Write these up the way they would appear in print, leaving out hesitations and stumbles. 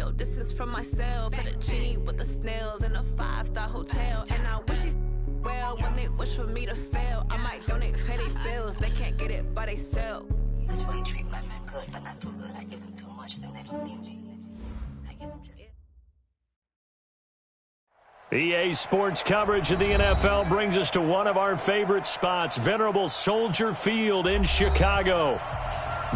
yo, this is from myself. For the genie with the snails in a 5-star hotel. And I wish he well when they wish for me to fail. I might donate petty bills, they can't get it by themselves. That's why you treat my men good, but not too good. I give them too much, then they don't need me. I give them just... EA Sports coverage of the NFL brings us to one of our favorite spots, venerable Soldier Field in Chicago.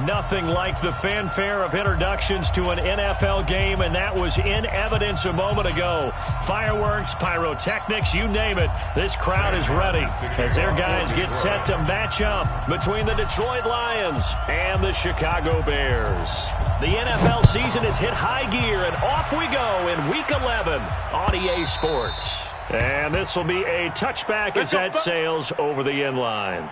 Nothing like the fanfare of introductions to an NFL game, and that was in evidence a moment ago. Fireworks, pyrotechnics, you name it. This crowd is ready as their guys get set to match up between the Detroit Lions and the Chicago Bears. The NFL season has hit high gear, and off we go in Week 11 on EA Sports. And this will be a touchback as that sails over the end line.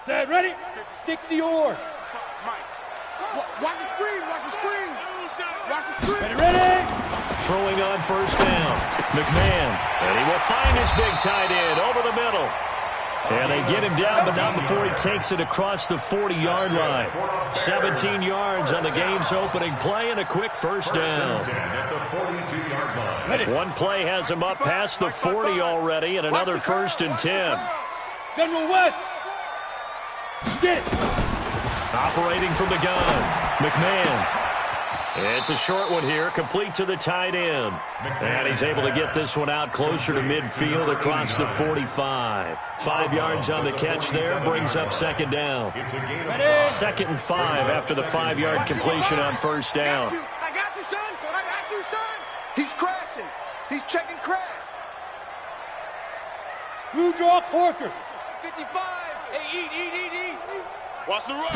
Set, ready? 60 yards. Watch the screen, watch the screen. Watch the screen. Ready? Throwing on first down. McMahon. And he will find his big tight end over the middle. And they get him down, but not before he takes it across the 40-yard line. 17 yards on the game's opening play and a quick first down. One play has him up past the 40 already and another 1st and 10. General West. Get. Operating from the gun, McMahon. It's a short one here, complete to the tight end. And he's able to get this one out closer to midfield across the 45. 5 yards on the catch there, brings up second down. 2nd and 5 after the 5-yard completion on first down. I got you, son. I got you, son. He's crashing. He's checking crash. Blue draw Corkers. 55. Hey, eat. Watch the run.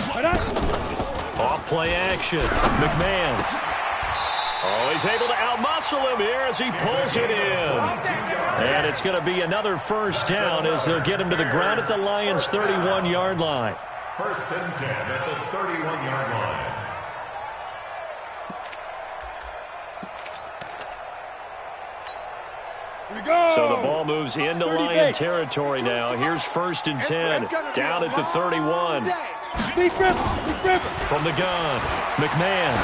Off play action. McMahon. Oh, he's able to outmuscle him here as he pulls it in. And it's going to be another first down as they'll get him to the ground at the Lions' 31-yard line. 1st and 10 at the 31-yard line. So the ball moves into Lion territory now. Here's 1st and 10, down at the 31. From the gun, McMahon.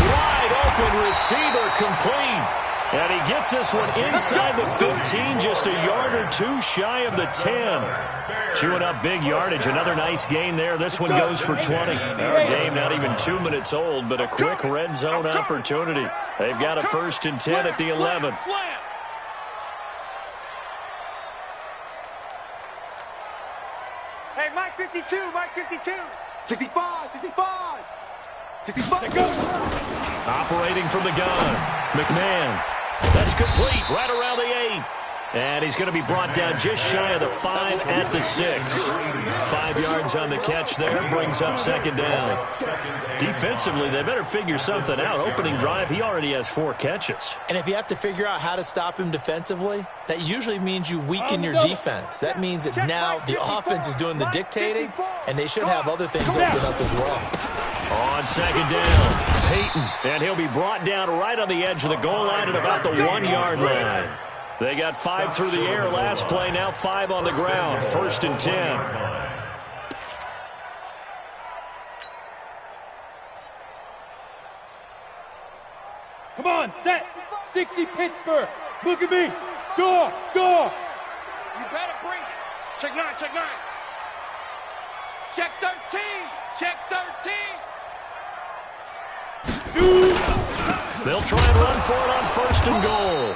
Wide open receiver complete. And he gets this one inside the 15, just a yard or two shy of the 10. Chewing up big yardage. Another nice gain there. This one goes for 20. Our game not even 2 minutes old, but a quick red zone opportunity. They've got a 1st and 10 at the 11. Hey, Mike 52, Mike 52. 65. Operating from the gun, McMahon. That's complete right around the 8. And he's going to be brought down just shy of the 5 at the 6. 5 yards on the catch there, brings up second down. Defensively, they better figure something out. Opening drive, he already has 4 catches. And if you have to figure out how to stop him defensively, that usually means you weaken your defense. That means that now the offense is doing the dictating, and they should have other things open up as well. On second down, Peyton. And he'll be brought down right on the edge of the goal line at about the 1-yard line. They got 5 through the air last play, now 5 on the ground. 1st and 10. Come on, set. 60 Pittsburgh. Look at me. Door. You better bring it. Check 9. Check 13. Check 13. Shoot. They'll try and run for it on 1st and goal.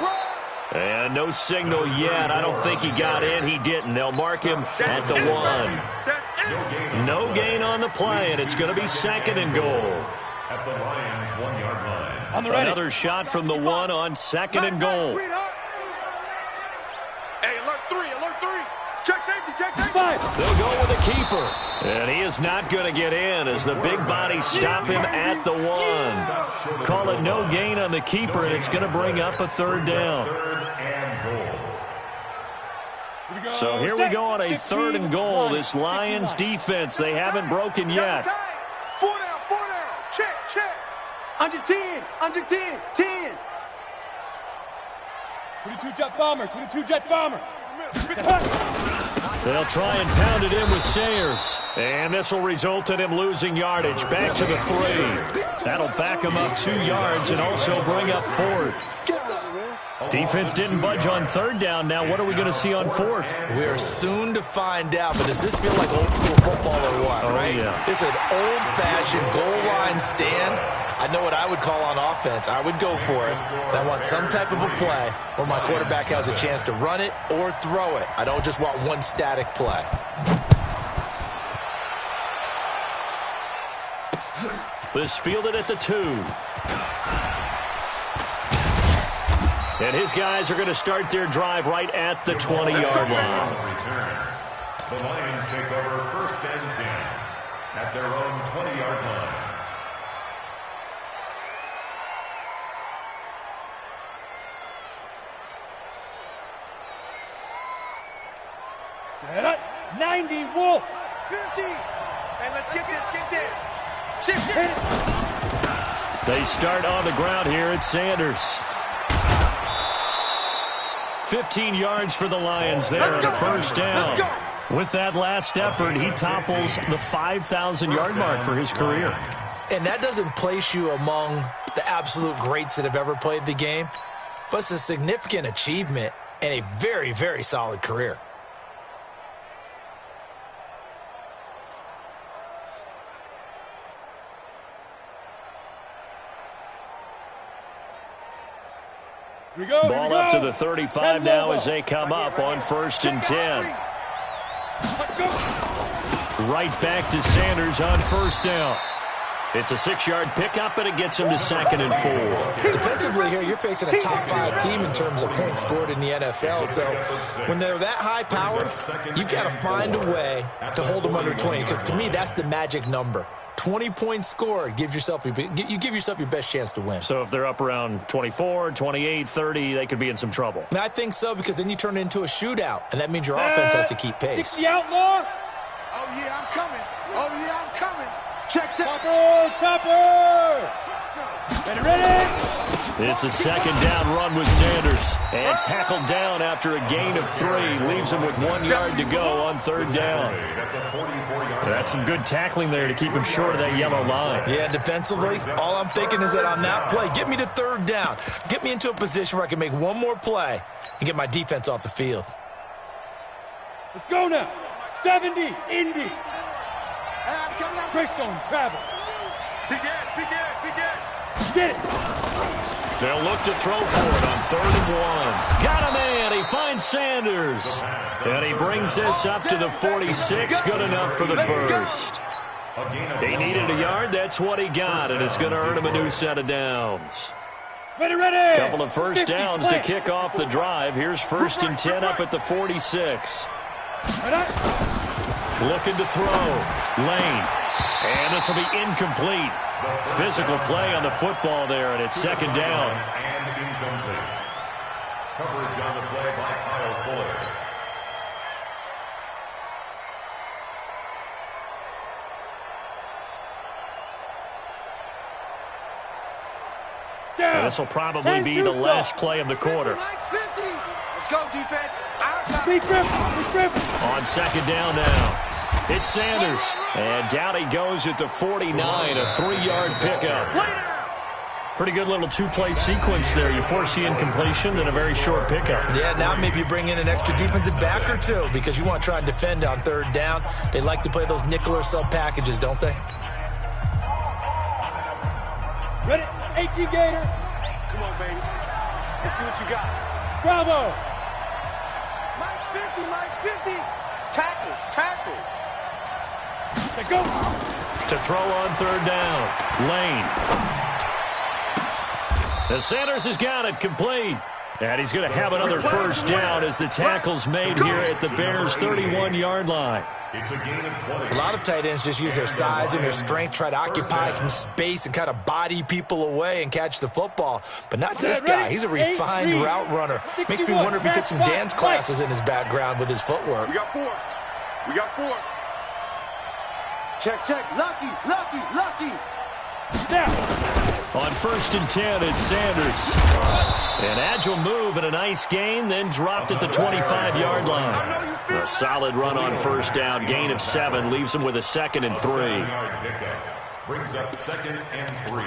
And no signal yet. I don't think he got in. He didn't. They'll mark him at the 1. No gain on the play, and it's going to be 2nd and goal. At the Lions' 1-yard line. Another shot from the 1 on 2nd and goal. Hey, alert 3. Check safety. They'll go with the keeper. And he is not going to get in as the big bodies stop him at the 1. Call it no gain on the keeper, and it's going to bring up a 3rd down. So here we go on a 3rd and goal. This Lions defense, they haven't broken yet. 4 down. Check. Under 10. 10. 22 jet bomber, 22 jet bomber. They'll try and pound it in with Sayers. And this will result in him losing yardage. Back to the 3. That'll back him up 2 yards and also bring up 4th. Defense didn't budge on 3rd down. Now what are we going to see on 4th? We are soon to find out, but does this feel like old school football or what, right? Yeah. It's an old-fashioned goal line stand. I know what I would call on offense. I would go for it. And I want some type of a play where my quarterback has a chance to run it or throw it. I don't just want one static play. This fielded at the 2. And his guys are going to start their drive right at the 20-yard line. The Lions take over 1st and 10 at their own 20-yard line. Set up. 90, Wolf. 50. Hey, let's get this. Shift. They start on the ground here at Sanders. 15 yards for the Lions there on a 1st down. With that last effort, he topples the 5,000-yard mark for his career. And that doesn't place you among the absolute greats that have ever played the game, but it's a significant achievement and a very, very solid career. Ball up to the 35 now as they come up on 1st and 10. Right back to Sanders on 1st down. It's a 6-yard pickup, and it gets him to 2nd and 4. Defensively here, you're facing a top 5 team in terms of points scored in the NFL. So when they're that high-powered, you've got to find a way to hold them under 20, because to me, that's the magic number. 20 points scored, you give yourself your best chance to win. So if they're up around 24, 28, 30, they could be in some trouble. And I think so, because then you turn it into a shootout, and that means your offense has to keep pace. 60 outlaw. Oh, yeah, I'm coming. Check. Topper. Ready. It's a 2nd down run with Sanders. And tackled down after a gain of 3. Leaves him with 1 yard to go on 3rd down. That's some good tackling there to keep him short of that yellow line. Yeah, defensively, all I'm thinking is that on that play, get me to 3rd down. Get me into a position where I can make one more play and get my defense off the field. Let's go now. 70, Indy. Hey, I'm coming out. Greystone, travel. Big Ed. Get it. They'll look to throw for it on 3rd and 1. Got a man. He finds Sanders. And he brings this up to the 46. Good enough for the 1st. He needed a yard. That's what he got. And it's going to earn him a new set of downs. Ready. Couple of 1st downs to kick off the drive. Here's 1st and 10 up at the 46. Looking to throw. Lane. And this will be incomplete. Physical play on the football there, and it's 2nd down. And incomplete. Coverage on the play by Kyle Fuller. And this will probably be the last play of the quarter. 50. Let's go, defense. On 2nd down now. It's Sanders. And down he goes at the 49, a 3-yard pickup. Pretty good little 2-play sequence there. You force the incompletion, then a very short pickup. Yeah, now maybe you bring in an extra defensive back or 2 because you want to try and defend on 3rd down. They like to play those nickel or sub packages, don't they? Ready, 18 Gator. Come on, baby. Let's see what you got. Bravo. Mike's 50. Tackle. Let's go. To throw on 3rd down. Lane. The Sanders has got it complete. And he's going to have another 1st down as the tackle's made here at the Bears' 31-yard line. It's a gain of 20. A lot of tight ends just use their size and their strength, try to occupy some space and kind of body people away and catch the football. But not this guy. He's a refined route runner. Makes me wonder if he took some dance classes in his background with his footwork. We got 4. Check. Lucky. Now. On 1st and 10, it's Sanders. An agile move and a nice gain, then dropped at the 25-yard line. A solid run on 1st down, gain of 7, leaves him with a 2nd and 3. Brings up 2nd and 3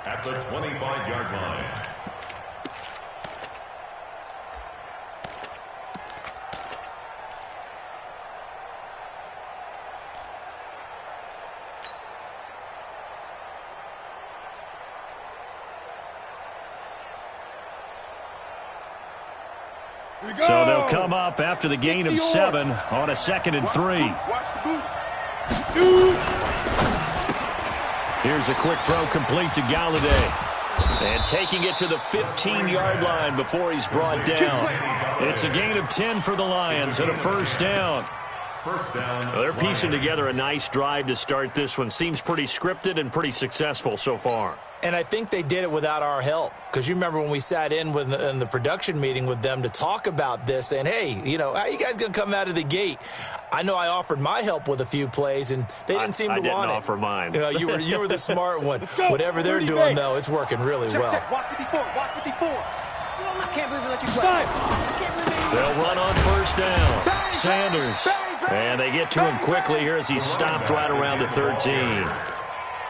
at the 25-yard line. So they'll come up after the gain of 7 on a 2nd and 3. Here's a quick throw complete to Galladay. And taking it to the 15-yard line before he's brought down. It's a gain of 10 for the Lions and a 1st down. Well, they're piecing together a nice drive to start this one. Seems pretty scripted and pretty successful so far. And I think they did it without our help. Because you remember when we sat in the production meeting with them to talk about this, and hey, you know, how are you guys going to come out of the gate? I know I offered my help with a few plays, and they didn't seem to want it. I didn't offer mine. You know, you were the smart one. Whatever they're doing, though, it's working really well. Watch 54. Watch 54. I can't believe they let you play. They'll run on 1st down. Sanders. And they get to him quickly here as he stopped right around the 13.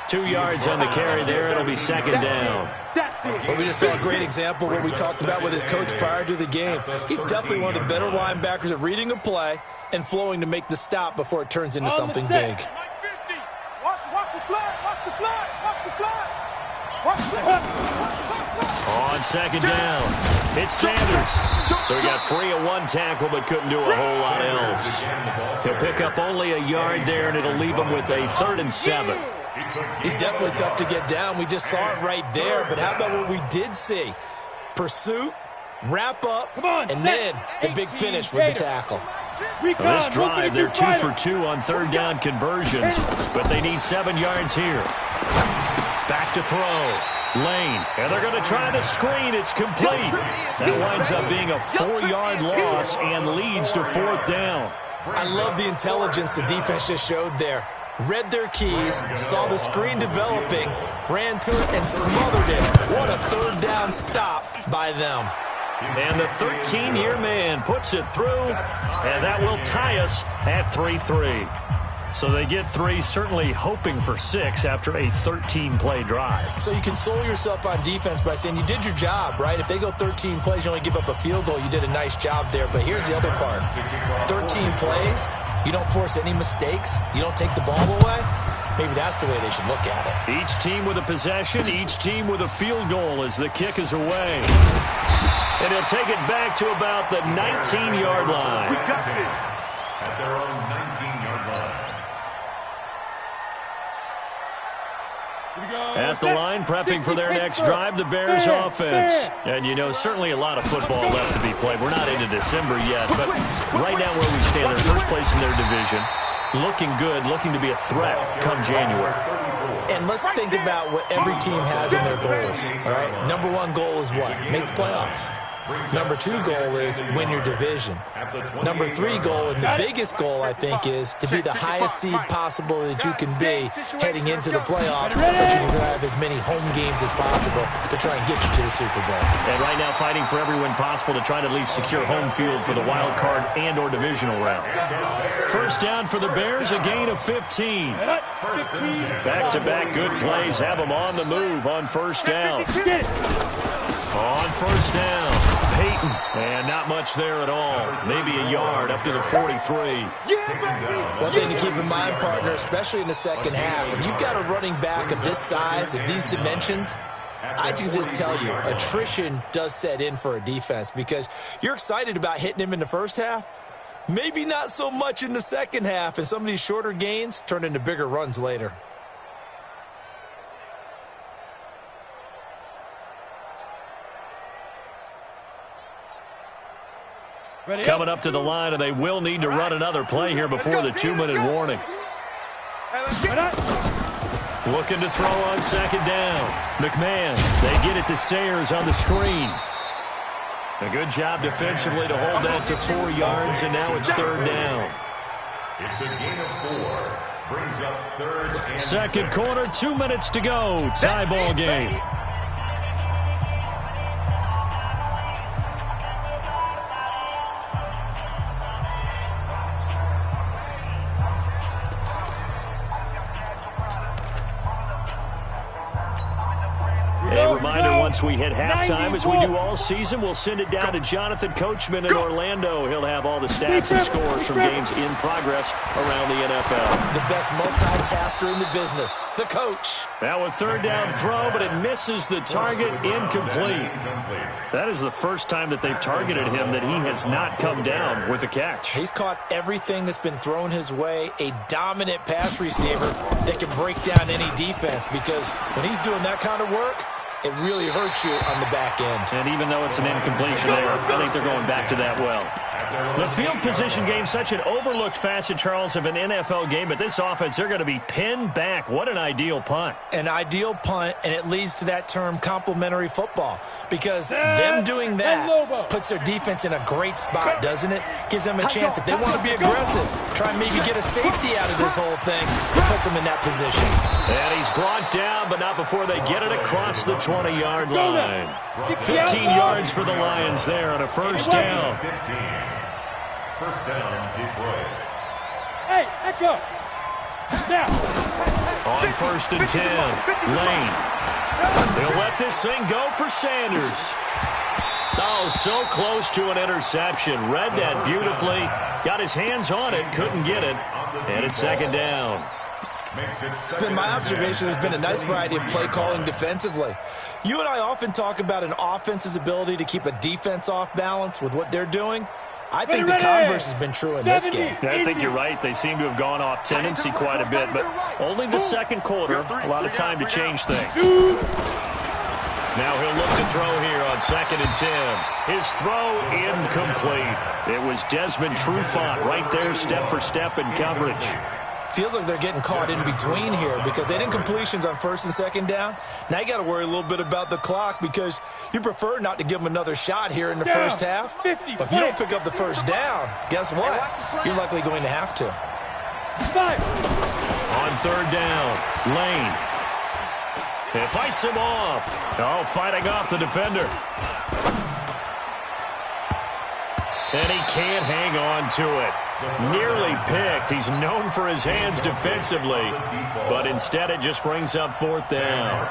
2 yards on the carry there. It'll be 2nd down. Well, we just saw a great example of what we talked about with his coach prior to the game. He's definitely one of the better linebackers at reading a play and flowing to make the stop before it turns into something big. Watch the flag. Watch the flag. Watch the flag. Watch the flag. On 2nd down, it's Sanders. So he got free of 1 tackle but couldn't do a whole lot else. He'll pick up only a yard there, and it'll leave him with a 3rd and 7. He's definitely tough to get down. We just saw it right there. But how about what we did see? Pursuit, wrap up, and then the big finish with the tackle. Well, this drive, they're 2 for 2 on 3rd down conversions, but they need 7 yards here. Back to throw. Lane, and they're going to try the screen. It's complete. That winds up being a 4-yard loss and leads to 4th down. I love the intelligence the defense just showed there. Read their keys, saw the screen developing, ran to it, and smothered it. What a 3rd down stop by them. And the 13-year man puts it through, and that will tie us at 3-3. So they get 3, certainly hoping for 6 after a 13-play drive. So you console yourself on defense by saying you did your job, right? If they go 13 plays, you only give up a field goal, you did a nice job there. But here's the other part. 13 plays, you don't force any mistakes, you don't take the ball away. Maybe that's the way they should look at it. Each team with a possession, each team with a field goal as the kick is away. And he'll take it back to about the 19-yard line. We got this. At their own 19-yard line. At the line, prepping for their next drive, the Bears offense. And, you know, certainly a lot of football left to be played. We're not into December yet, but right now where we stand, they're first place in their division. Looking good, looking to be a threat come January. And let's think about what every team has in their goals, all right? Number 1 goal is what? Make the playoffs. Number 2 goal is win your division. Number 3 goal, and the biggest goal, I think, is to be the highest seed possible that you can be heading into the playoffs so that you can have as many home games as possible to try and get you to the Super Bowl. And right now fighting for every win possible to try to at least secure home field for the wild card and or divisional round. 1st down for the Bears, a gain of 15. Back-to-back good plays have them on the move on 1st down. On 1st down, Peyton, and not much there at all. Maybe a yard up to the 43. One thing to keep in mind, partner, especially in the second half, when you've got a running back of this size, of these dimensions, I can just tell you, attrition does set in for a defense because you're excited about hitting him in the first half, maybe not so much in the second half, and some of these shorter gains turn into bigger runs later. Coming up to the line, and they will need to run another play here before the 2-minute warning. Looking to throw on 2nd down. McMahon, they get it to Sayers on the screen. A good job defensively to hold that to 4 yards, and now it's 3rd down. It's a gain of 4. brings up third and Second quarter, 2 minutes to go. Tie ball game. A reminder, once we hit halftime, as we do all season, we'll send it down to Jonathan Coachman in Orlando. He'll have all the stats and scores from games in progress around the NFL. The best multitasker in the business, the coach. Now a third down throw, but it misses the target, incomplete. That is the first time that they've targeted him that he has not come down with a catch. He's caught everything that's been thrown his way, a dominant pass receiver that can break down any defense, because when he's doing that kind of work, it really hurts you on the back end. And even though it's an incompletion error, I think they're going back to that well. The field position game, such an overlooked facet, Charles, of an NFL game, but this offense, they're going to be pinned back. What an ideal punt. An ideal punt, and it leads to that term complementary football, because them doing that puts their defense in a great spot, doesn't it? Gives them a chance. If they want to be aggressive, try and maybe get a safety out of this whole thing, it puts them in that position. And he's brought down, but not before they get it across the 20-yard line. 15 yards for the Lions there on a first down. 15. First down, Detroit. Hey, echo. Now. On first and 10, Lane. They'll let this thing go for Sanders. Oh, so close to an interception. Read that beautifully. Got his hands on it, couldn't get it. And it's second down. It's been my observation there's been a nice variety of play calling defensively. You and I often talk about an offense's ability to keep a defense off balance with what they're doing. I think the converse has been true in this game. I think you're right. They seem to have gone off tendency quite a bit, but only the second quarter, a lot of time to change things. Now he'll look to throw here on second and 10. His throw incomplete. It was Desmond Trufant right there, step for step in coverage. Feels like they're getting caught in between here because they didn't completions on first and second down. Now you got to worry a little bit about the clock because you prefer not to give them another shot here in the first half. But if you don't pick up the first down, guess what? You're likely going to have to. On third down, Lane. It fights him off. Oh, fighting off the defender. And he can't hang on to it. Nearly picked. He's known for his hands defensively, but instead it just brings up fourth down.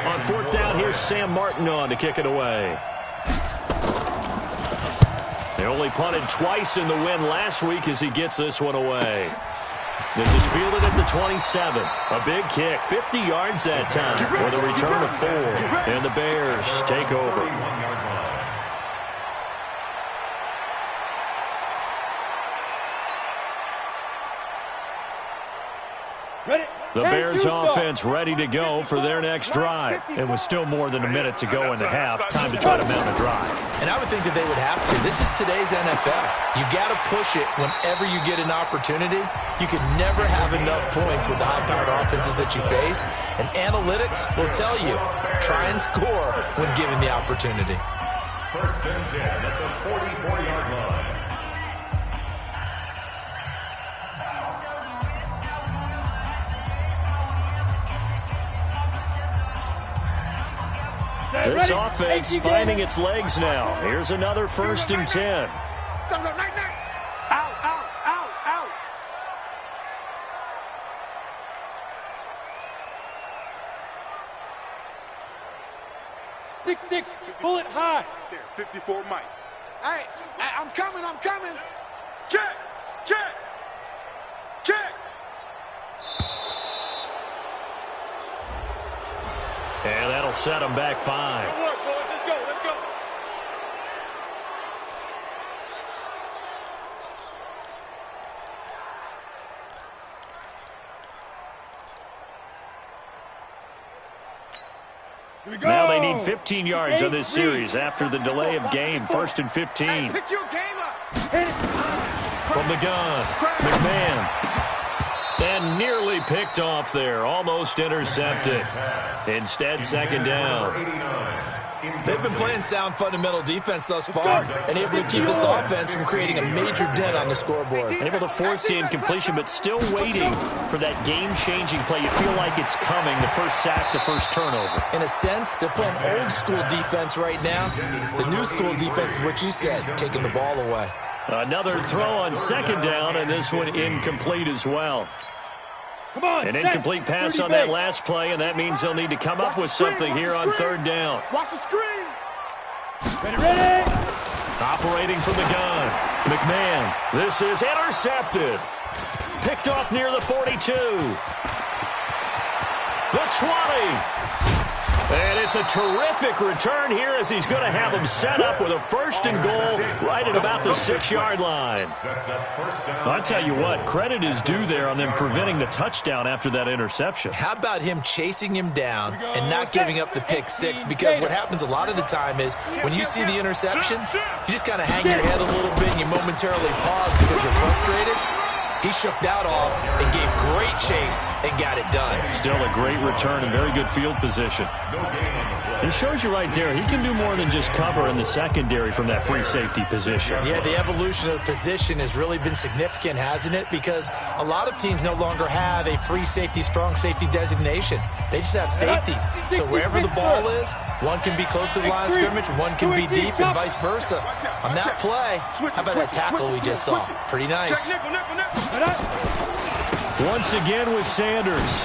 On fourth down, here's Sam Martin on to kick it away. They only punted twice in the win last week as he gets this one away. This is fielded at the 27. A big kick, 50 yards that time, with a return of 4. And the Bears take over. The Bears offense ready to go for their next drive. And with still more than a minute to go in the half, time to try to mount a drive. And I would think that they would have to. This is today's NFL. You got to push it whenever you get an opportunity. You can never have enough points with the high-powered offenses that you face. And analytics will tell you, try and score when given the opportunity. First and 10 at the 44-yard line. This offense finding its legs now. Here's another first and 10. Out. 6'6", pull it high. There, 54 Mike. Hey, I'm coming. Check. And that'll set him back 5. Good work, boys. Let's go. Here we go. Now they need 15 yards on this series after the delay of game. First and 15. Hey, pick your game up. From the gun, McMahon. And nearly picked off there. Almost intercepted. Instead, second down. They've been playing sound fundamental defense thus far and able to keep this offense from creating a major dent on the scoreboard. Able to force the incompletion, but still waiting for that game-changing play. You feel like it's coming, the first sack, the first turnover. In a sense, they're playing old-school defense right now. The new-school defense is what you said, taking the ball away. Another throw on second down, and this one incomplete as well. An incomplete pass on that last play, and that means they'll need to come up with something here on third down. Watch the screen. Ready. Operating from the gun, McMahon. This is intercepted. Picked off near the 42. The 20. And it's a terrific return here as he's going to have them set up with a 1st and goal right at about the 6-yard line. I tell you what, credit is due there on them preventing the touchdown after that interception. How about him chasing him down and not giving up the pick six? Because what happens a lot of the time is when you see the interception, you just kind of hang your head a little bit and you momentarily pause because you're frustrated. He shook that off and gave great chase and got it done. Still a great return and very good field position. It shows you right there, he can do more than just cover in the secondary from that free safety position. Yeah, the evolution of the position has really been significant, hasn't it? Because a lot of teams no longer have a free safety, strong safety designation. They just have safeties. So wherever the ball is, one can be close to the line of scrimmage, one can be deep, and vice versa. On that play, how about that tackle we just saw? Pretty nice. Once again with Sanders.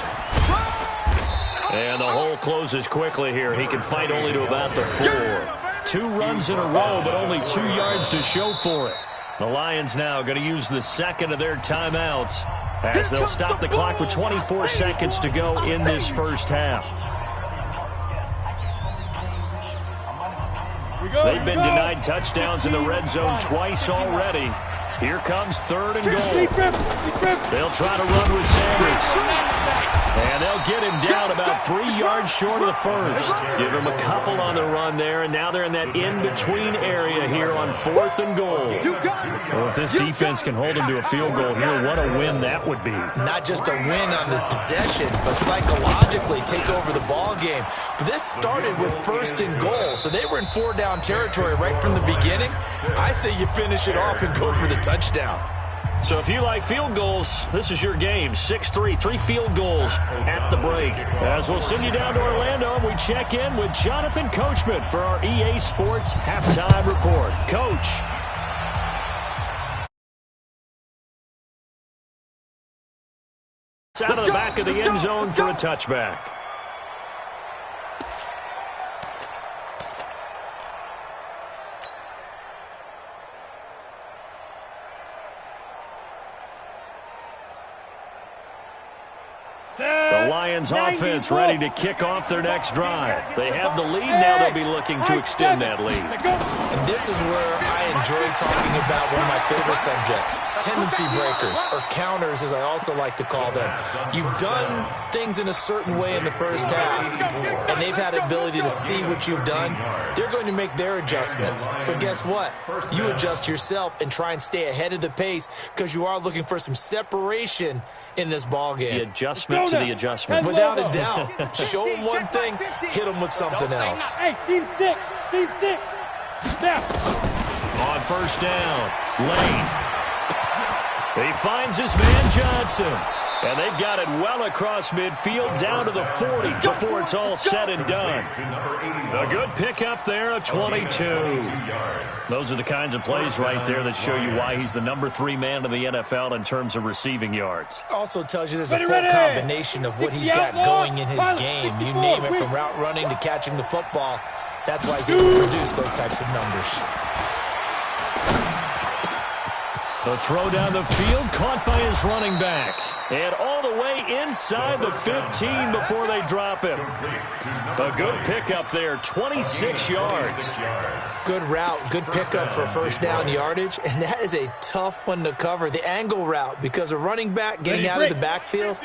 And the hole closes quickly here. He can fight only to about the 4. 2 runs in a row, but only 2 yards to show for it. The Lions now going to use the second of their timeouts as they'll stop the clock with 24 seconds to go in this first half. They've been denied touchdowns in the red zone twice already. Here comes 3rd and goal. They'll try to run with Sanders. And they'll get him down about 3 yards short of the first. Give him a couple on the run there, and now they're in that in-between area here on 4th and goal. Well, if this defense can hold him to a field goal here, what a win that would be. Not just a win on the possession, but psychologically take over the ball game. But this started with 1st and goal, so they were in 4-down territory right from the beginning. I say you finish it off and go for the touchdown. So if you like field goals, this is your game. 6-3, 3 field goals at the break. As we'll send you down to Orlando, we check in with Jonathan Coachman for our EA Sports Halftime Report. Coach. It's out of the back of the end zone for a touchback. The Lions offense ready to kick off their next drive. They have the lead now. They'll be looking to extend that lead. And this is where I enjoy talking about one of my favorite subjects, tendency breakers, or counters as I also like to call them. You've done things in a certain way in the first half, and they've had the ability to see what you've done. They're going to make their adjustments. So guess what? You adjust yourself and try and stay ahead of the pace because you are looking for some separation in this ball game. The adjustment to the adjustment. Without a doubt. Show them one thing, hit them with something else. Hey, team 6. Now. On 1st down, Lane. He finds his man Johnson. And they've got it well across midfield down to the 40 before it's all said and done. A good pickup there, a 22. Those are the kinds of plays right there that show you why he's the number 3 man in the NFL in terms of receiving yards. Also tells you there's a full combination of what he's got going in his game. You name it, from route running to catching the football. That's why he's able to produce those types of numbers. The throw down the field, caught by his running back. And all the way inside the 15 before they drop him. A good pickup there, 26 yards. Good route, good pickup for 1st down yardage, and that is a tough one to cover, the angle route, because a running back getting out of the backfield,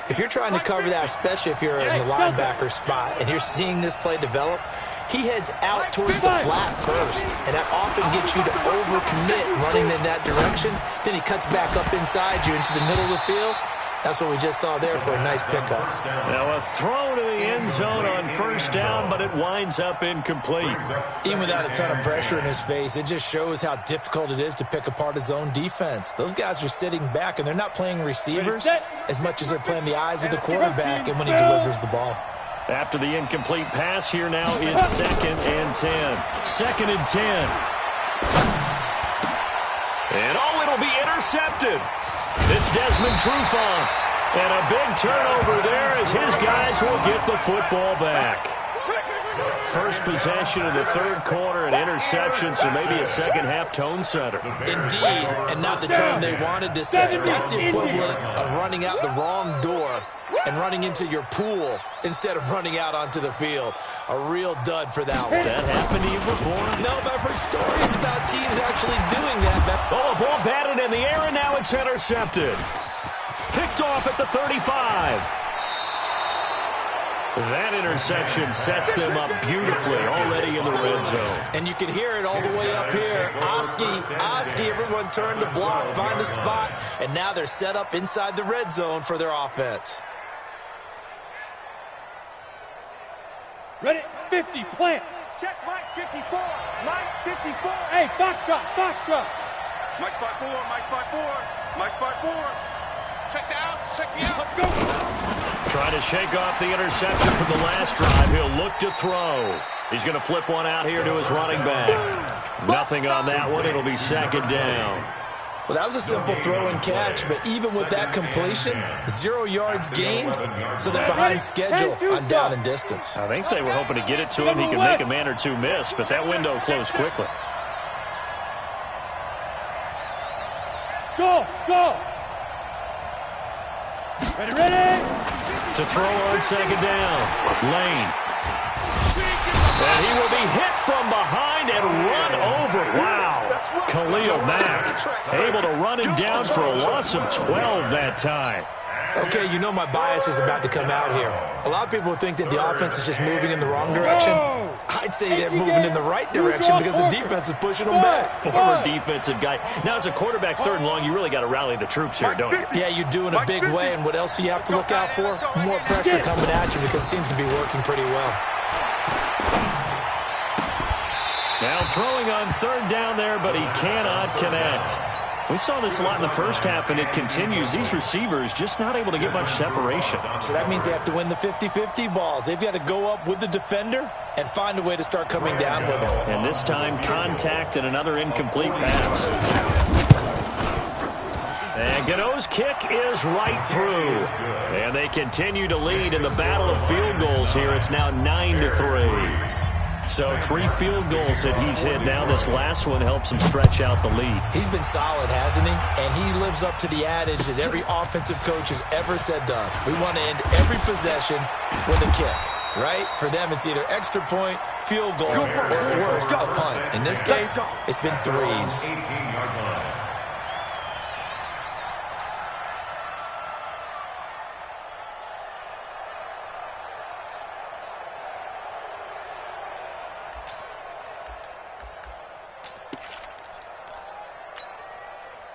if you're trying to cover that, especially if you're in the linebacker spot and you're seeing this play develop, he heads out towards the flat first, and that often gets you to overcommit running in that direction. Then he cuts back up inside you into the middle of the field. That's what we just saw there for a nice pickup. Now a throw to the end zone on first down, but it winds up incomplete. Even without a ton of pressure in his face, it just shows how difficult it is to pick apart his own defense. Those guys are sitting back, and they're not playing receivers as much as they're playing the eyes of the quarterback and when he delivers the ball. After the incomplete pass, here now is 2nd and 10. 2nd and 10. And it'll be intercepted. It's Desmond Trufant. And a big turnover there as his guys will get the football back. First possession of the third quarter, an interception, so maybe a second-half tone setter. Indeed, and not the tone they wanted to set. That's the equivalent of running out the wrong door and running into your pool instead of running out onto the field. A real dud for that one. Has that happened to you before? No, but I've heard stories about teams actually doing that. Oh, a ball batted in the air, and now it's intercepted. Picked off at the 35. That interception sets them up beautifully already in the red zone. And you can hear it all the way up here. Oski, everyone turned to block, find a spot, and now they're set up inside the red zone for their offense. Ready? 50, plant. Check Mike 54. Mike 54. Hey, Foxtrot, Foxtrot. Mike 5-4, Mike 5-4, Mike 5-4. Check the outs, check the outs. Let's go. Trying to shake off the interception from the last drive. He'll look to throw. He's going to flip one out here to his running back. Nothing on that one. It'll be 2nd down. Well, that was a simple throw and catch, but even with that completion, 0 yards gained, so they're behind schedule on down and distance. I think they were hoping to get it to him. He could make a man or two miss, but that window closed quickly. Go, go. Ready, ready. To throw on 2nd down. Lane. And he will be hit from behind and run over. Wow. Khalil Mack able to run him down for a loss of 12 that time. Okay, you know my bias is about to come out here. A lot of people think that the offense is just moving in the wrong direction. I'd say they're moving in the right direction because the defense is pushing them back. Former defensive guy. Now, as a quarterback, 3rd and long, you really got to rally the troops here, don't you? Yeah, you do in a big way. And what else do you have to look out for? More pressure coming at you because it seems to be working pretty well. Now throwing on 3rd down there, but he cannot connect. We saw this a lot in the first half, and it continues. These receivers just not able to get much separation. So that means they have to win the 50-50 balls. They've got to go up with the defender and find a way to start coming down with them. And this time, contact and another incomplete pass. And Gano's kick is right through. And they continue to lead in the battle of field goals here. It's now 9-3. So 3 field goals that he's hit now. This last one helps him stretch out the lead. He's been solid, hasn't he? And he lives up to the adage that every offensive coach has ever said to us. We want to end every possession with a kick, right? For them, it's either extra point, field goal, or at worst, a punt. In this case, it's been 3s.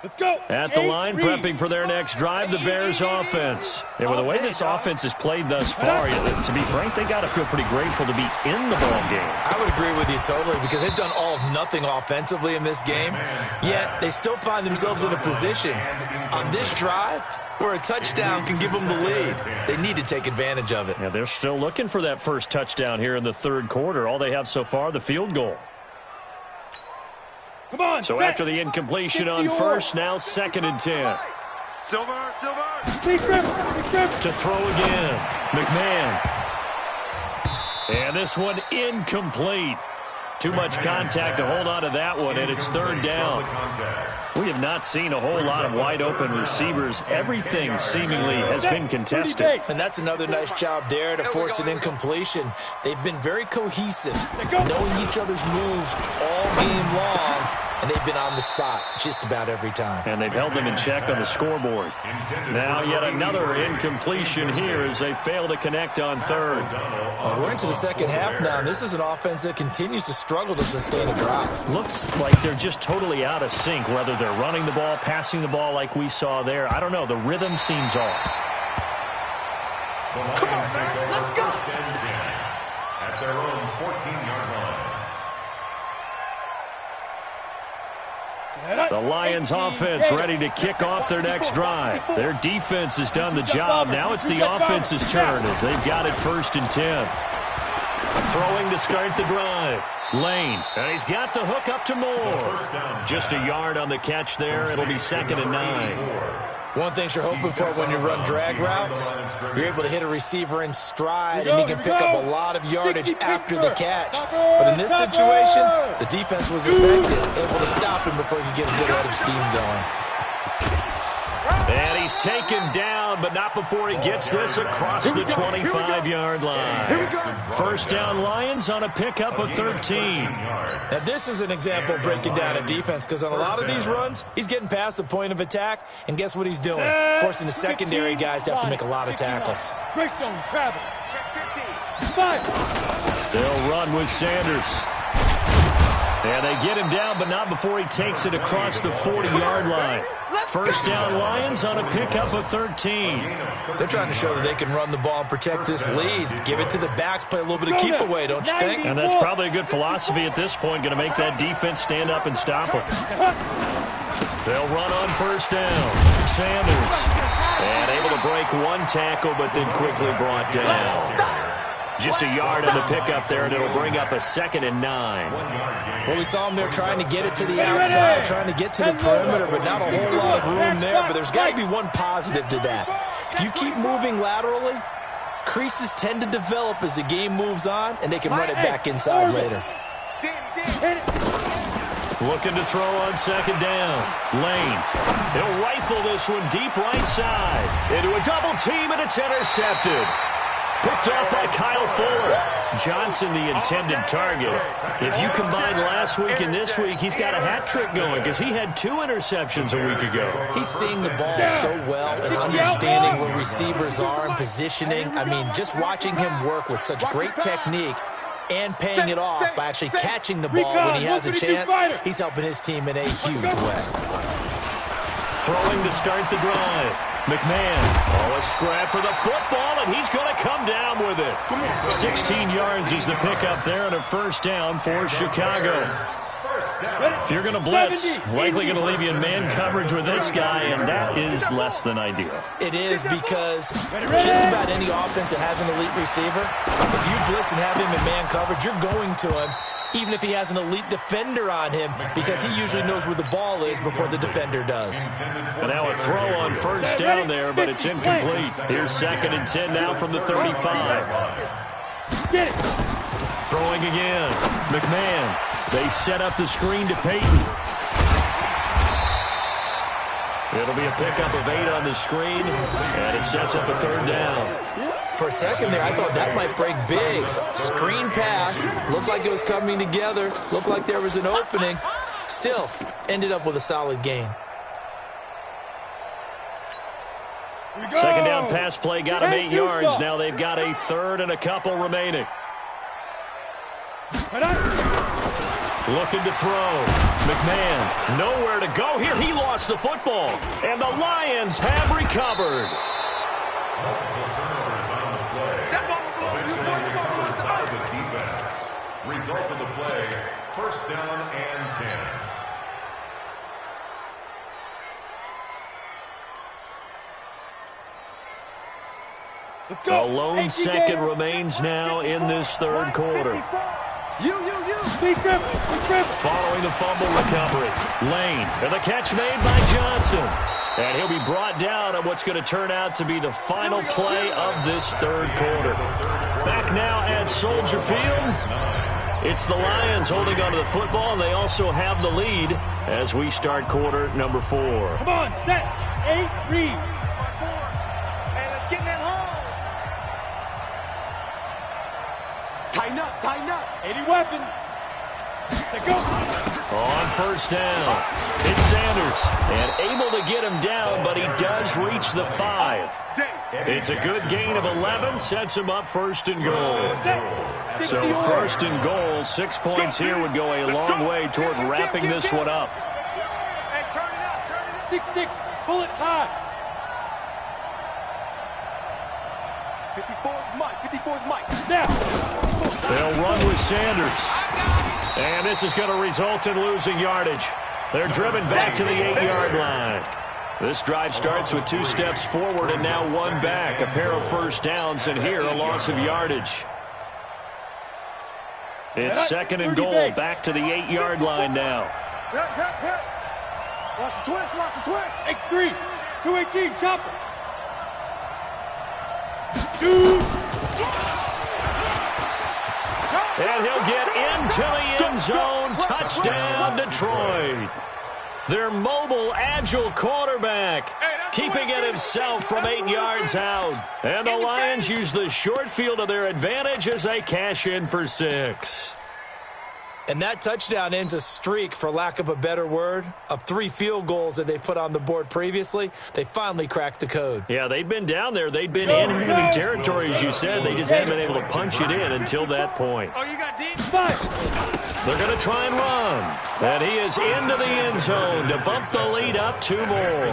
Let's go. At the line, prepping for their next drive, the Bears offense. And with the way this offense has played thus far, to be frank, they got to feel pretty grateful to be in the ball game. I would agree with you totally because they've done all of nothing offensively in this game, yet they still find themselves in a position on this drive where a touchdown can give them the lead. They need to take advantage of it. Yeah, they're still looking for that first touchdown here in the 3rd quarter. All they have so far, the field goal. Come on, so set. After the incompletion on 1st, now 2nd and 10. Silver. To throw again. McMahon. And this one incomplete. Too much contact to hold on to that one, and it's 3rd down. We have not seen a whole lot of wide-open receivers. Everything seemingly has been contested. And that's another nice job there to force an incompletion. They've been very cohesive, knowing each other's moves all game long, and they've been on the spot just about every time. And they've held them in check on the scoreboard. Now yet another incompletion here as they fail to connect on third. We're into the second half now, and this is an offense that continues to struggle to sustain a drive. Looks like they're just totally out of sync, whether they're running the ball, passing the ball like we saw there. I don't know. The rhythm seems off. Come on, man. Let's go. At their own 14-yard line. The Lions offense ready to kick off their next drive. Their defense has done the job. Now it's the offense's turn as they've got it 1st and 10. Throwing to start the drive. Lane, and he's got the hook up to Moore. Just a yard on the catch there. It'll be 2nd and 9. One thing you're hoping for when you run drag routes, you're able to hit a receiver in stride, and he can pick up a lot of yardage after the catch. But in this situation, the defense was effective, able to stop him before he could get a good head of steam going. And he's taken down, but not before he gets this across the 25-yard line. 1st down Lions on a pickup of 13. Now, this is an example of breaking down a defense, because on a lot of these runs, he's getting past the point of attack, and guess what he's doing? Forcing the secondary guys to have to make a lot of tackles. Greystone, travel. Check 15. They'll run with Sanders. And they get him down, but not before he takes it across the 40-yard line. 1st down Lions on a pickup of 13. They're trying to show that they can run the ball and protect this lead. Give it to the backs, play a little bit of keep away, don't you think? And that's probably a good philosophy at this point, going to make that defense stand up and stop them. They'll run on 1st down. Sanders. And able to break one tackle, but then quickly brought down. Just a yard on the pickup there, and it'll bring up a 2nd and 9. Well, we saw him there trying to get it to the outside, trying to get to the perimeter, but not a whole lot of room there. But there's got to be one positive to that. If you keep moving laterally, creases tend to develop as the game moves on, and they can run it back inside later. Looking to throw on 2nd down. Lane. He'll rifle this one deep right side. Into a double team, and it's intercepted. Picked off by Kyle Fuller. Johnson, the intended target. If you combine last week and this week, he's got a hat trick going because he had 2 interceptions a week ago. He's seeing the ball so well and understanding where receivers are and positioning. I mean, just watching him work with such great technique and paying it off by actually catching the ball when he has a chance, he's helping his team in a huge way. Throwing to start the drive. McMahon, a scrap for the football, and he's going to come down with it. 16 yards is the pickup there on a 1st down for Chicago. If you're going to blitz, likely going to leave you in man coverage with this guy, and that is less than ideal. It is, because just about any offense that has an elite receiver, if you blitz and have him in man coverage, you're going to him, even if he has an elite defender on him, because he usually knows where the ball is before the defender does. And now a throw on 1st down there, but it's incomplete. Here's 2nd and 10 now from the 35. Throwing again. McMahon. They set up the screen to Peyton. It'll be a pickup of 8 on the screen, and it sets up a 3rd down. For a second there, I thought that might break big. Screen pass. Looked like it was coming together. Looked like there was an opening. Still, ended up with a solid gain. 2nd down pass play got him 8 yards. Now they've got a 3rd and a couple remaining. Looking to throw. McMahon, nowhere to go here. He lost the football. And the Lions have recovered. Multiple turnovers on the play. Eventually recovered by the defense. Result of the play, 1st down and 10. Let's go. A lone second remains now in this 3rd quarter. Following the fumble recovery. Lane, and the catch made by Johnson. And he'll be brought down on what's going to turn out to be the final play of this 3rd quarter. Back now at Soldier Field. It's the Lions holding onto the football, and they also have the lead as we start quarter number 4. Come on, set, 8, read. Hey, let's get in that hole. Tighten up, tighten up. 80 weapon. On first down, it's Sanders. And able to get him down, but he does reach the 5. It's a good gain of 11, sets him up first and goal. So first and goal, 6 points here would go a long way toward wrapping this one up. Hey, turn it up. 6-6, bullet high. 54's Mike. 54's Mike. Now. They'll run with Sanders. And this is going to result in losing yardage. They're driven back to the 8-yard line. This drive starts with 2 steps forward and now 1 back. A pair of first downs, and here a loss of yardage. It's second and goal, back to the 8-yard line now. Watch the twist, watch the twist. X3, 218, chopper. Shoot. And he'll get into the end zone. Touchdown, Detroit. Their mobile, agile quarterback keeping it himself from 8 yards out. And the Lions use the short field to their advantage as they cash in for 6. And that touchdown ends a streak, for lack of a better word, of 3 field goals that they put on the board previously. They finally cracked the code. Yeah, they'd been down there. They'd been in enemy territory, as you said. They just hadn't been able to punch it in until that point. Oh, you got deep? They're going to try and run. And he is into the end zone to bump the lead up 2 more.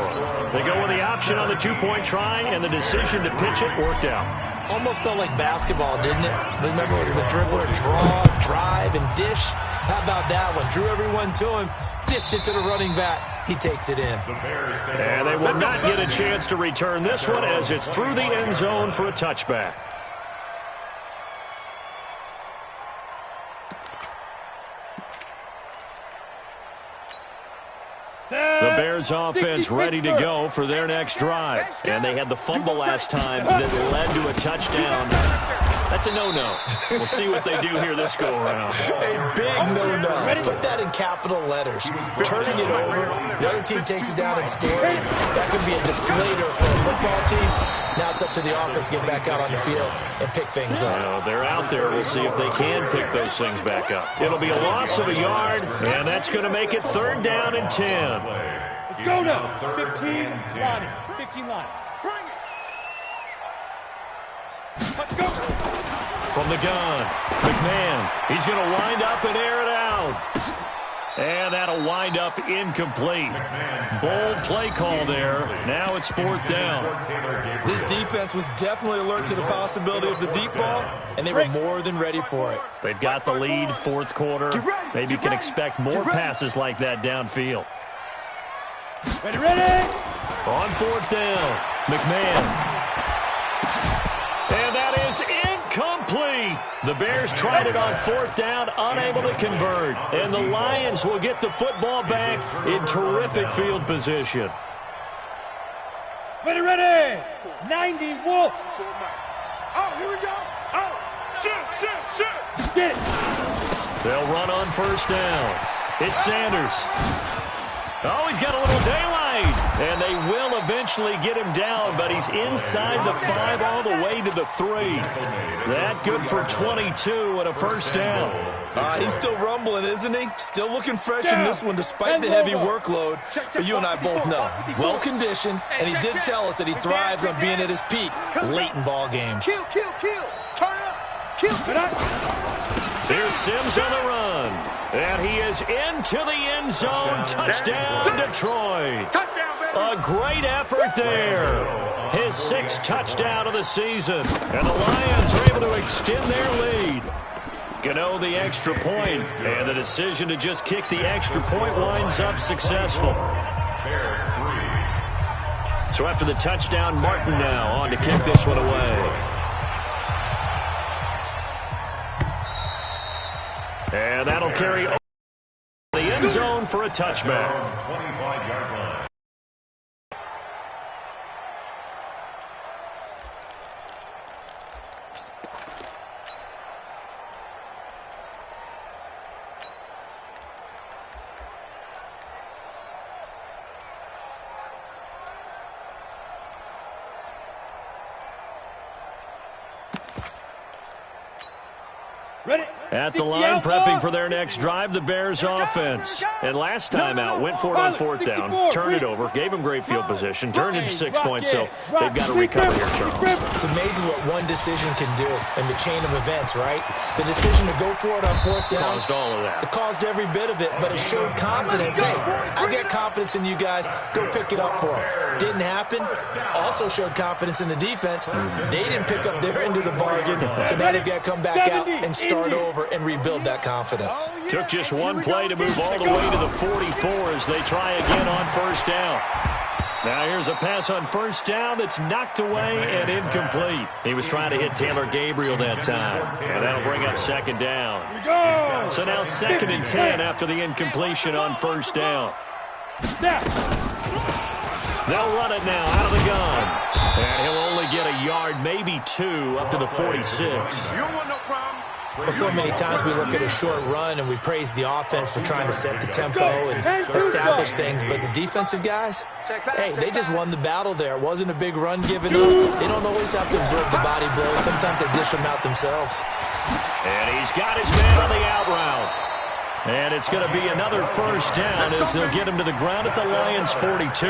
They go with the option on the 2-point try, and the decision to pitch it worked out. Almost felt like basketball, didn't it? Remember the dribbler, draw, drive, and dish? How about that one? Drew everyone to him, dished it to the running back. He takes it in. And they will not get a chance to return this one as it's through the end zone for a touchback. The Bears offense ready to go for their next drive. And they had the fumble last time that led to a touchdown. That's a no-no. We'll see what they do here this go-around. A big no-no. Put that in capital letters. Turning it over, the other team takes it down and scores. That could be a deflator for a football team. Now it's up to the offense to get back out on the field and pick things up. They're out there. We'll see if they can pick those things back up. It'll be a loss of a yard, and that's going to make it 3rd down and 10. Let's go now. 15, Lonnie. 15 line. Bring it. Let's go. From the gun, McMahon. He's going to wind up and air it out. And that'll wind up incomplete. Bold play call there. Now it's 4th down. This defense was definitely alert to the possibility of the deep ball, and they were more than ready for it. They've got the lead, 4th quarter. Maybe you can expect more passes like that downfield. Ready. On 4th down, McMahon. And that is incomplete. The Bears tried it on 4th down, unable to convert. And the Lions will get the football back in terrific field position. Ready. 90, Wolf. Oh, here we go. Oh, shoot. Get it. They'll run on 1st down. It's Sanders. Oh, he's got a little daylight. And they will eventually get him down, but he's inside the 5 all the way to the 3. That good for 22 and a 1st down. He's still rumbling, isn't he? Still looking fresh in this one despite the heavy workload. But you and I both know, well-conditioned, and he did tell us that he thrives on being at his peak late in ball games. Kill. Turn it up. Kill. Here's Sims on the run. And he is into the end zone. Touchdown, Detroit. Touchdown, baby. A great effort there. His 6th touchdown of the season. And the Lions are able to extend their lead. Gano the extra point, and the decision to just kick the extra point winds up successful. So after the touchdown, Martin now on to kick this one away. And that'll carry over the end zone for a touchback. 25-yard line. At the line, prepping for their next drive, the Bears offense. And last time out, went for it on fourth down, turned it over, gave them great field position, turned into 6 points, so they've got to recover here, Charles. It's amazing what one decision can do in the chain of events, right? The decision to go for it on fourth down. Caused all of that. It caused every bit of it, but it showed confidence. Hey, I got confidence in you guys. Go pick it up for them. Didn't happen. Also showed confidence in the defense. They didn't pick up their end of the bargain, so now they've got to come back out and start over and rebuild that confidence. Took just one play to move all the way to the 44 as they try again on first down. Now here's a pass on first down that's knocked away and incomplete. He was trying to hit Taylor Gabriel that time, and that'll bring up second down. So now 2nd and 10 after the incompletion on first down. They'll run it now out of the gun. And he'll only get a yard, maybe 2, up to the 46. You don't want no problem. Well, so many times we look at a short run and we praise the offense for trying to set the tempo and establish things, but the defensive guys, hey, they just won the battle there. It wasn't a big run given up. They don't always have to absorb the body blows. Sometimes they dish them out themselves. And he's got his man on the out route. And it's going to be another first down as they'll get him to the ground at the Lions' 42.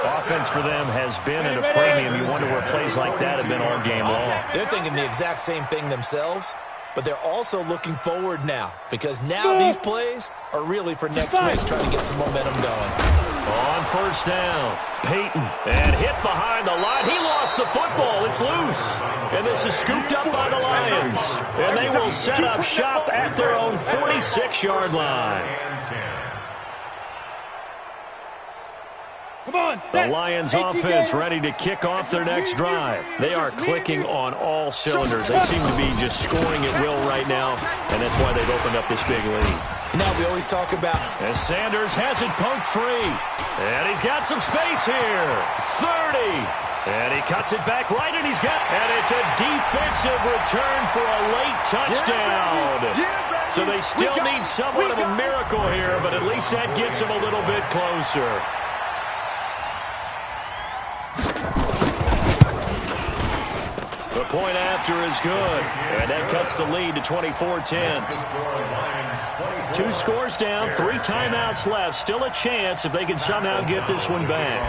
Offense for them has been at a premium. You wonder where plays like that have been all game long. They're thinking the exact same thing themselves, but they're also looking forward now because now these plays are really for next week, trying to get some momentum going. On first down, Peyton, and hit behind the line. He lost the football. It's loose. And this is scooped up by the Lions. And they will set up shop at their own 46-yard line. The Lions offense ready to kick off their next drive. They are clicking on all cylinders. They seem to be just scoring at will right now, and that's why they've opened up this big lead. Now we always talk about... As Sanders has it poked free. And he's got some space here. 30. And he cuts it back right, and he's got... And it's a defensive return for a late touchdown. So they still need somewhat of a miracle here, but at least that gets them a little bit closer. The point after is good, and that cuts the lead to 24-10. 2 scores down, 3 timeouts left. Still a chance if they can somehow get this one back.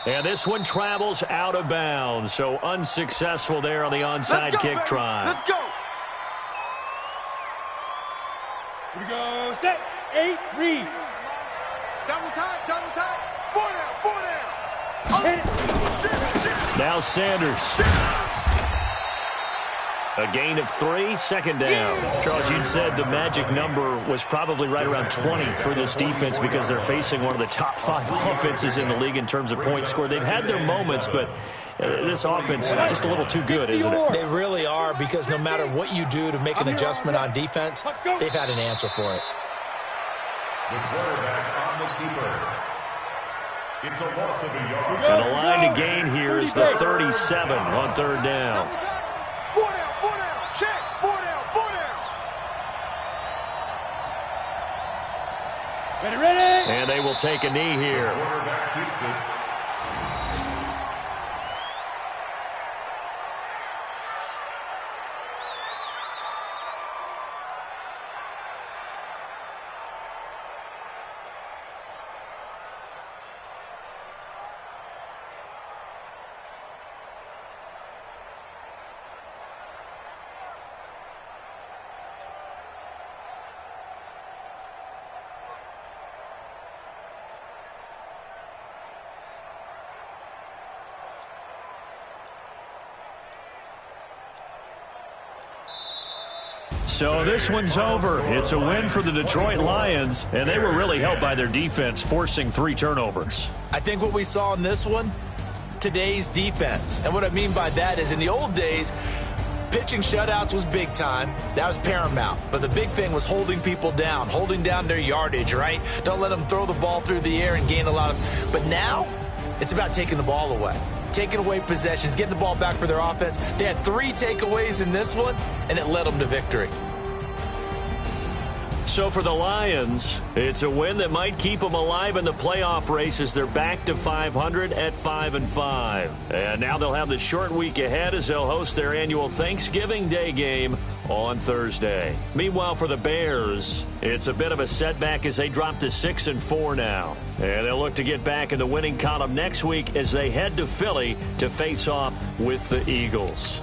And this one travels out of bounds, so unsuccessful there on the onside kick try. Let's go. Here we go. Set. 8, read. Double time. 4 down. Oh, now Sanders. A gain of 3, second down. Charles, you said the magic number was probably right around 20 for this defense because they're facing one of the top 5 offenses in the league in terms of points scored. They've had their moments, but this offense just a little too good, isn't it? They really are, because no matter what you do to make an adjustment on defense, they've had an answer for it. The quarterback on the keeper. It's a loss of a yard. And the line to gain here is the 37 on third down. 4 down. Check. 4 down. Ready. And they will take a knee here. Quarterback keeps it. So this one's over. It's a win for the Detroit Lions, and they were really helped by their defense, forcing 3 turnovers. I think what we saw in this one, today's defense. And what I mean by that is in the old days, pitching shutouts was big time. That was paramount. But the big thing was holding people down, holding down their yardage, right? Don't let them throw the ball through the air and gain a lot of... But now, it's about taking the ball away. Taking away possessions, getting the ball back for their offense. They had 3 takeaways in this one, and it led them to victory. So for the Lions, it's a win that might keep them alive in the playoff race as they're back to 500 at 5-5. And now they'll have the short week ahead as they'll host their annual Thanksgiving Day game on Thursday. Meanwhile, for the Bears, it's a bit of a setback as they drop to 6-4 now. And they'll look to get back in the winning column next week as they head to Philly to face off with the Eagles.